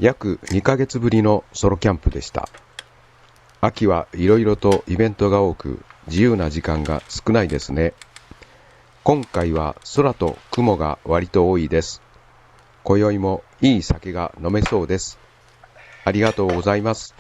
約2ヶ月ぶりのソロキャンプでした。秋はいろいろとイベントが多く、自由な時間が少ないですね。今回は空と雲が割と多いです。今宵もいい酒が飲めそうです。ありがとうございます。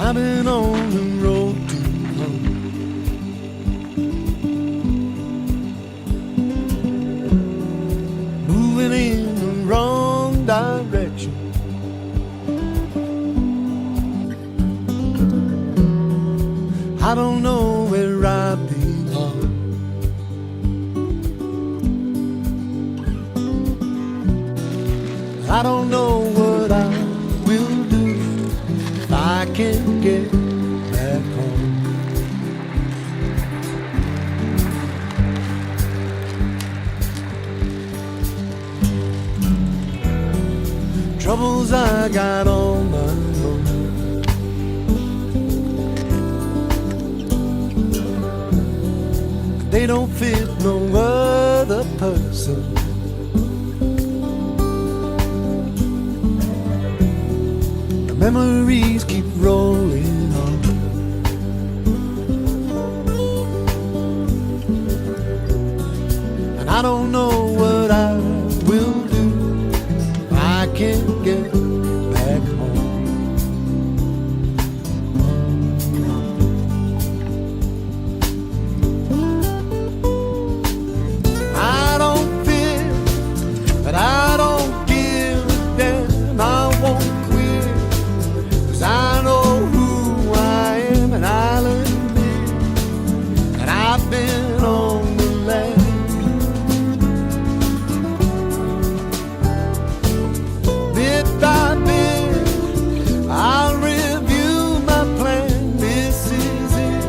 I've been on the road too long. Moving in the wrong direction. I don't know where I belong. I don't know what I will do if I can't get back home. Troubles I got on my own. They don't fit no other person. The memories keep rolling on. And I don't know what I will do if I can't get back home. I don't fear, but I don't give a damn. I won't quit, 'cause I know who I am, and I'll admit that I've been on the land. Bit by bit, I'll review my plan. This is it,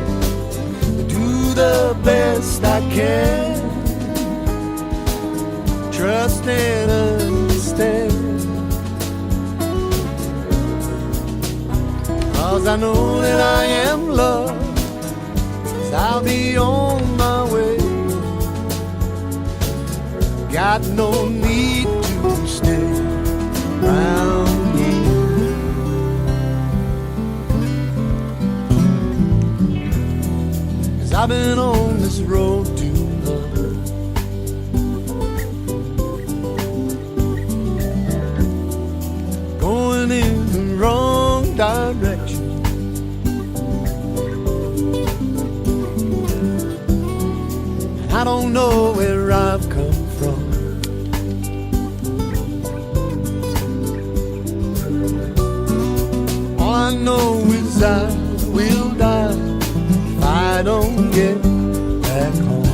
do the best I can. Trust and understand, 'cause I know that I am loved, 'cause I'll be on my way. Got no need to stay around here, 'cause I've been on this road too long. Going in the wrong direction. I don't know where I've come from. All I know is I will die if I don't get back home.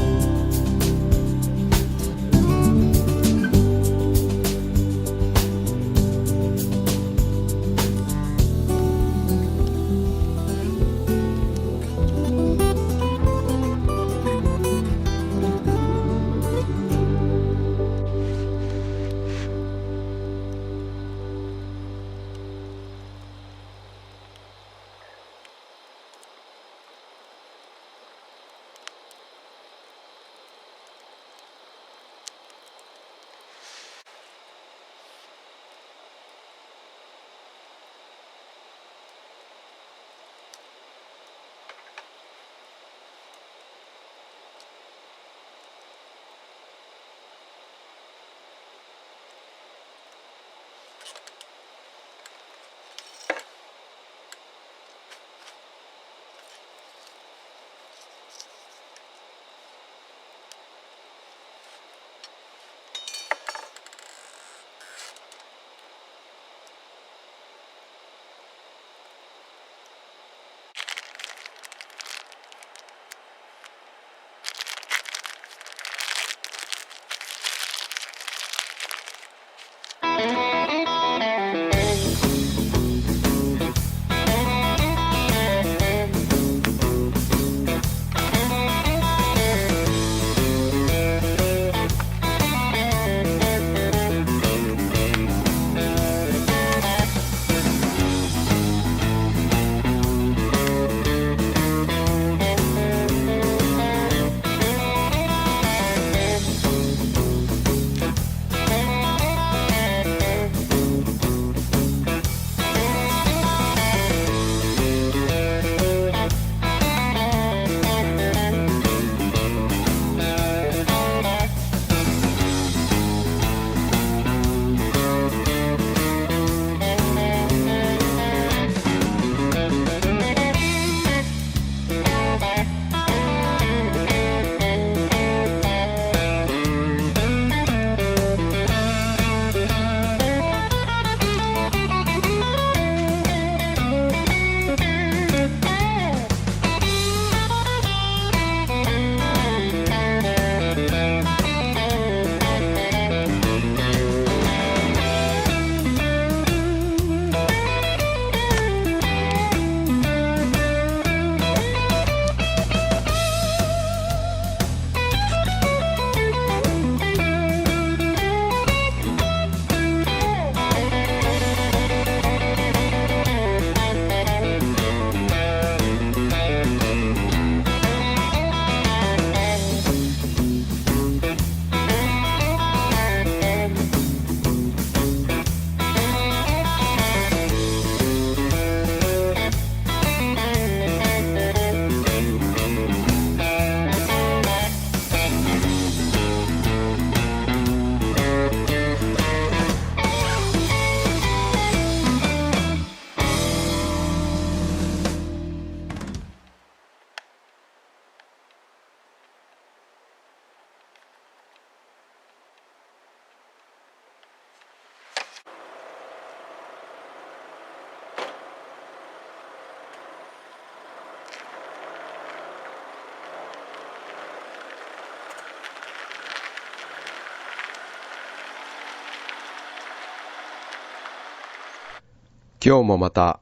今日もまた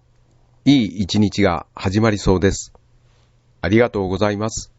いい一日が始まりそうです。ありがとうございます。